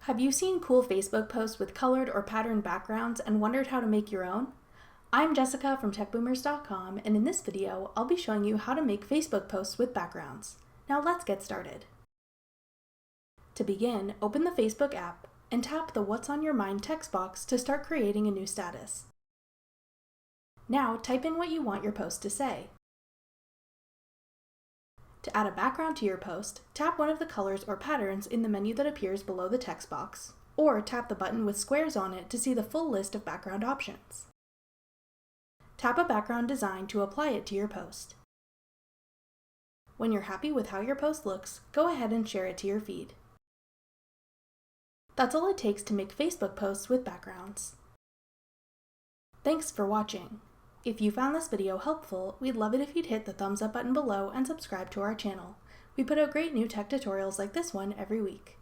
Have you seen cool Facebook posts with colored or patterned backgrounds and wondered how to make your own? I'm Jessica from techboomers.com, and in this video, I'll be showing you how to make Facebook posts with backgrounds. Now let's get started. To begin, open the Facebook app and tap the What's on Your Mind text box to start creating a new status. Now type in what you want your post to say. To add a background to your post, tap one of the colors or patterns in the menu that appears below the text box, or tap the button with squares on it to see the full list of background options. Tap a background design to apply it to your post. When you're happy with how your post looks, go ahead and share it to your feed. That's all it takes to make Facebook posts with backgrounds. Thanks for watching. If you found this video helpful, we'd love it if you'd hit the thumbs up button below and subscribe to our channel. We put out great new tech tutorials like this one every week.